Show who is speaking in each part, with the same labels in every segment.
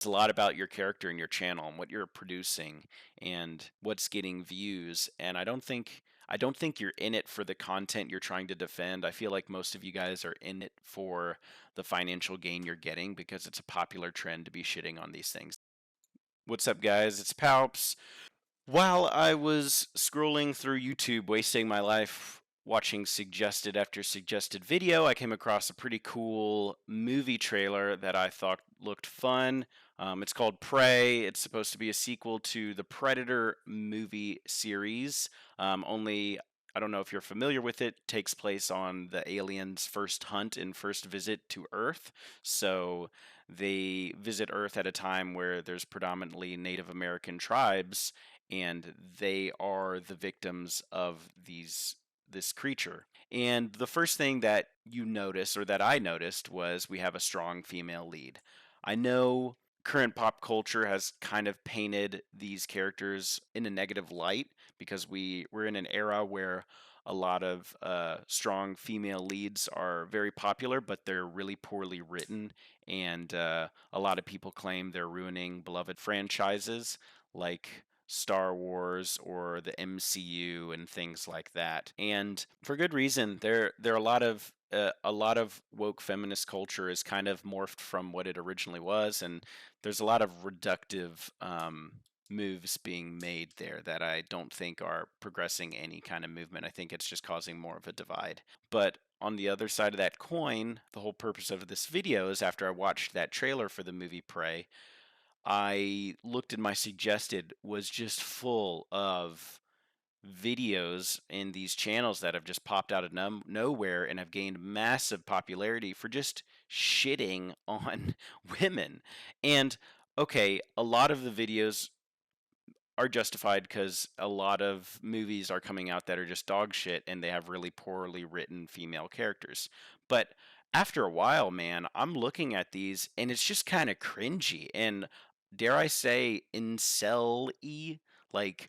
Speaker 1: It's a lot about your character and your channel and what you're producing and what's getting views. And I don't think you're in it for the content you're trying to defend. I feel like most of you guys are in it for the financial gain you're getting because it's a popular trend to be shitting on these things. What's up, guys? It's Palps. While I was scrolling through YouTube, wasting my life watching suggested after suggested video, I came across a pretty cool movie trailer that I thought looked fun. It's called Prey. It's supposed to be a sequel to the Predator movie series. Only, I don't know if you're familiar with it, takes place on the aliens' first hunt and first visit to Earth. So they visit Earth at a time where there's predominantly Native American tribes, and they are the victims of this creature. And the first thing that you notice, or that I noticed, was we have a strong female lead. I know current pop culture has kind of painted these characters in a negative light because we're in an era where a lot of strong female leads are very popular, but they're really poorly written, and a lot of people claim they're ruining beloved franchises like Star Wars or the MCU and things like that. And for good reason. There are a lot of woke feminist culture is kind of morphed from what it originally was, and there's a lot of reductive moves being made there that I don't think are progressing any kind of movement. I think it's just causing more of a divide. But on the other side of that coin, the whole purpose of this video is after I watched that trailer for the movie Prey, I looked at my suggested was just full of videos in these channels that have just popped out of nowhere and have gained massive popularity for just shitting on women. And okay, a lot of the videos are justified because a lot of movies are coming out that are just dog shit and they have really poorly written female characters. But after a while, man, I'm looking at these and it's just kind of cringy and, dare I say, incel-y. Like,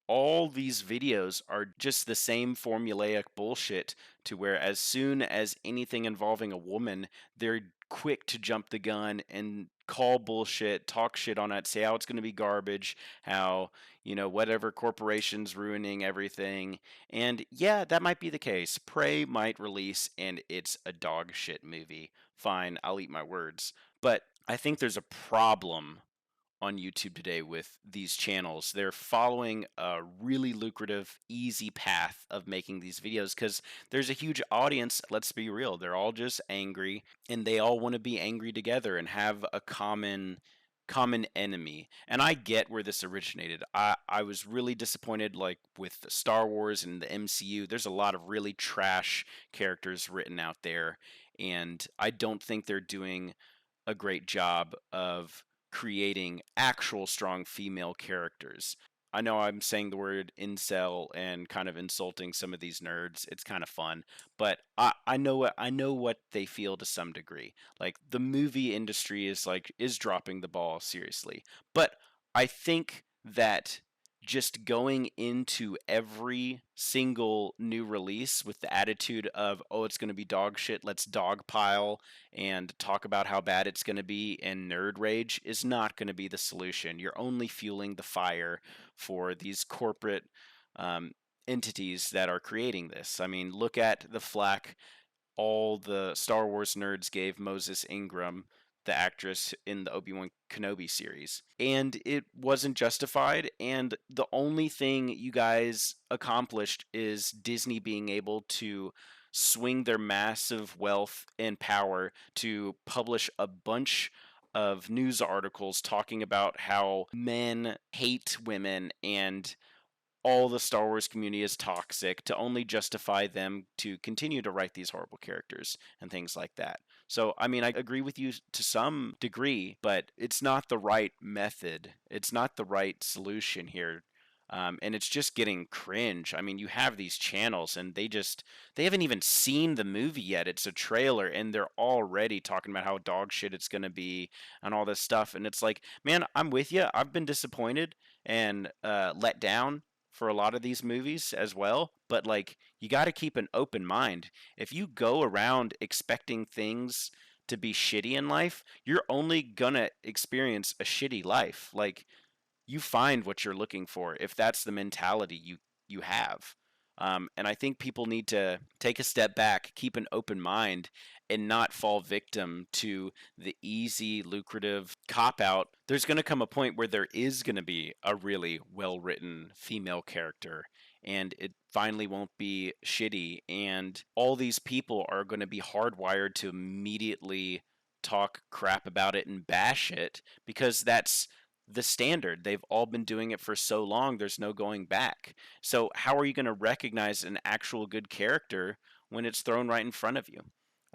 Speaker 1: all these videos are just the same formulaic bullshit, to where as soon as anything involving a woman, they're quick to jump the gun and call bullshit, talk shit on it, say how it's going to be garbage, how, whatever corporation's ruining everything. And yeah, that might be the case. Prey might release and it's a dog shit movie. Fine, I'll eat my words. But I think there's a problem on YouTube today with these channels. They're following a really lucrative, easy path of making these videos because there's a huge audience. Let's be real, they're all just angry and they all want to be angry together and have a common enemy. And I get where this originated. I was really disappointed, like with the Star Wars and the MCU. There's a lot of really trash characters written out there, and I don't think they're doing a great job of creating actual strong female characters. I know I'm saying the word incel and kind of insulting some of these nerds. It's kind of fun, but I know what they feel to some degree. Like, the movie industry is dropping the ball seriously. But I think that just going into every single new release with the attitude of, oh, it's going to be dog shit, let's dogpile and talk about how bad it's going to be and nerd rage is not going to be the solution. You're only fueling the fire for these corporate um, entities that are creating this. I mean, look at the flack all the Star Wars nerds gave Moses Ingram, the actress in the Obi-Wan Kenobi series. And it wasn't justified, and the only thing you guys accomplished is Disney being able to swing their massive wealth and power to publish a bunch of news articles talking about how men hate women and all the Star Wars community is toxic, to only justify them to continue to write these horrible characters and things like that. So, I mean, I agree with you to some degree, but it's not the right method. It's not the right solution here. And it's just getting cringe. I mean, you have these channels and they haven't even seen the movie yet. It's a trailer and they're already talking about how dog shit it's going to be and all this stuff. And it's like, man, I'm with you. I've been disappointed and let down for a lot of these movies as well, but like, you got to keep an open mind. If you go around expecting things to be shitty in life, you're only gonna experience a shitty life. Like, you find what you're looking for if that's the mentality you have. And I think people need to take a step back, keep an open mind, and not fall victim to the easy, lucrative cop out. There's going to come a point where there is going to be a really well written female character, and it finally won't be shitty. And all these people are going to be hardwired to immediately talk crap about it and bash it because that's the standard. They've all been doing it for so long, there's no going back. So, how are you going to recognize an actual good character when it's thrown right in front of you?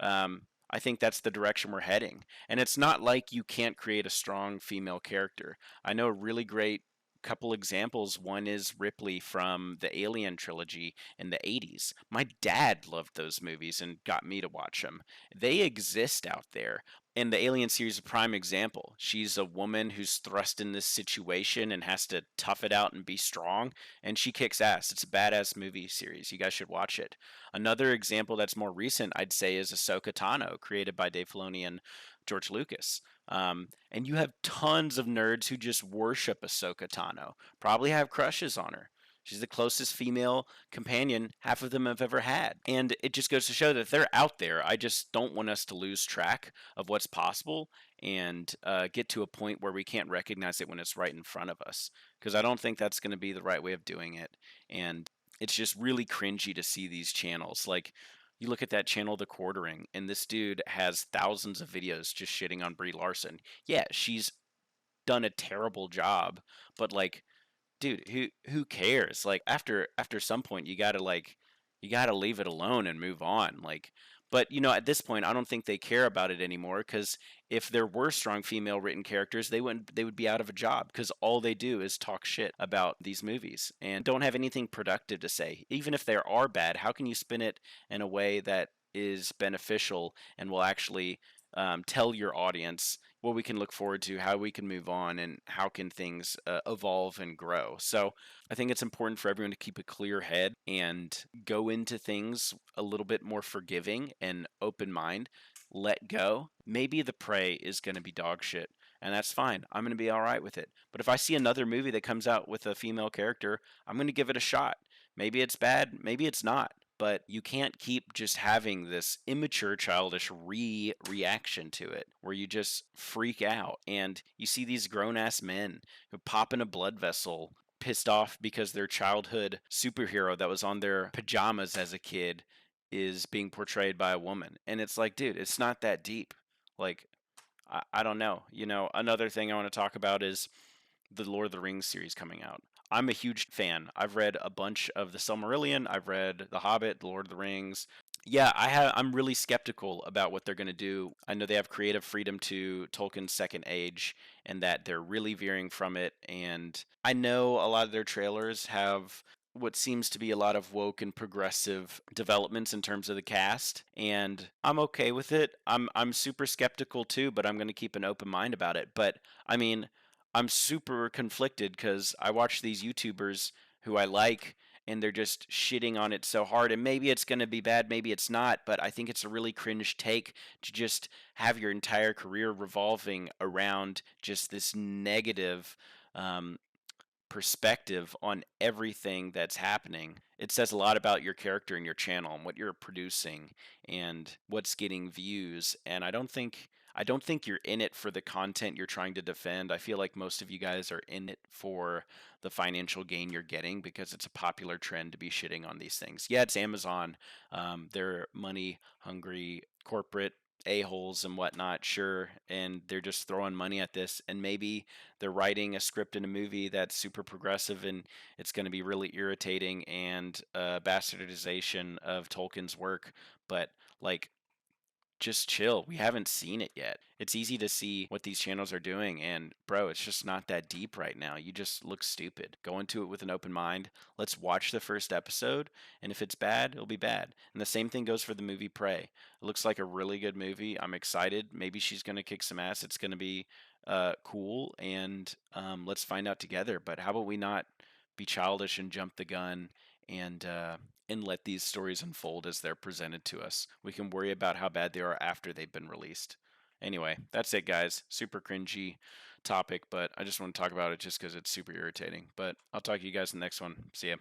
Speaker 1: I think that's the direction we're heading. And it's not like you can't create a strong female character. I know a really great couple examples. One is Ripley from the Alien trilogy in the 80s. My dad loved those movies and got me to watch them. They exist out there. And the Alien series is a prime example. She's a woman who's thrust in this situation and has to tough it out and be strong, and she kicks ass. It's a badass movie series. You guys should watch it. Another example that's more recent, I'd say, is Ahsoka Tano, created by Dave Filoni and George Lucas. And you have tons of nerds who just worship Ahsoka Tano, probably have crushes on her. She's the closest female companion half of them have ever had. And it just goes to show that they're out there. I just don't want us to lose track of what's possible and get to a point where we can't recognize it when it's right in front of us. Because I don't think that's going to be the right way of doing it. And it's just really cringy to see these channels. Like, you look at that channel, The Quartering, and this dude has thousands of videos just shitting on Brie Larson. Yeah, she's done a terrible job, but like, dude, who cares? Like, after some point you gotta leave it alone and move on. Like, but at this point I don't think they care about it anymore, because if there were strong female written characters, they would be out of a job, because all they do is talk shit about these movies and don't have anything productive to say. Even if they are bad, how can you spin it in a way that is beneficial and will actually tell your audience what we can look forward to, how we can move on, and how can things evolve and grow. So I think it's important for everyone to keep a clear head and go into things a little bit more forgiving and open mind. Let go. Maybe The Prey is going to be dog shit, and that's fine. I'm going to be all right with it. But if I see another movie that comes out with a female character, I'm going to give it a shot. Maybe it's bad, maybe it's not, but you can't keep just having this immature, childish reaction to it where you just freak out. And you see these grown ass men who pop in a blood vessel, pissed off because their childhood superhero that was on their pajamas as a kid is being portrayed by a woman. And it's like, dude, it's not that deep. Like, I don't know. Another thing I want to talk about is the Lord of the Rings series coming out. I'm a huge fan. I've read a bunch of the Silmarillion. I've read The Hobbit, The Lord of the Rings. Yeah, I'm really skeptical about what they're going to do. I know they have creative freedom to Tolkien's Second Age and that they're really veering from it. And I know a lot of their trailers have what seems to be a lot of woke and progressive developments in terms of the cast, and I'm okay with it. I'm super skeptical too, but I'm going to keep an open mind about it. But I mean, I'm super conflicted because I watch these YouTubers who I like, and they're just shitting on it so hard. And maybe it's going to be bad, maybe it's not, but I think it's a really cringe take to just have your entire career revolving around just this negative um, perspective on everything that's happening. It says a lot about your character and your channel and what you're producing and what's getting views. And I don't think you're in it for the content you're trying to defend. I feel like most of you guys are in it for the financial gain you're getting because it's a popular trend to be shitting on these things. Yeah, it's Amazon. They're money hungry corporate a-holes and whatnot, sure, and they're just throwing money at this, and maybe they're writing a script in a movie that's super progressive and it's going to be really irritating and bastardization of Tolkien's work, but like, just chill. We haven't seen it yet. It's easy to see what these channels are doing, and bro, it's just not that deep right now. You just look stupid. Go into it with an open mind. Let's watch the first episode, and if it's bad, it'll be bad. And the same thing goes for the movie Prey. It looks like a really good movie. I'm excited. Maybe she's gonna kick some ass. It's gonna be cool, and let's find out together. But how about we not be childish and jump the gun and let these stories unfold as they're presented to us. We can worry about how bad they are after they've been released. Anyway, that's it, guys. Super cringy topic, but I just want to talk about it just because it's super irritating. But I'll talk to you guys in the next one. See ya.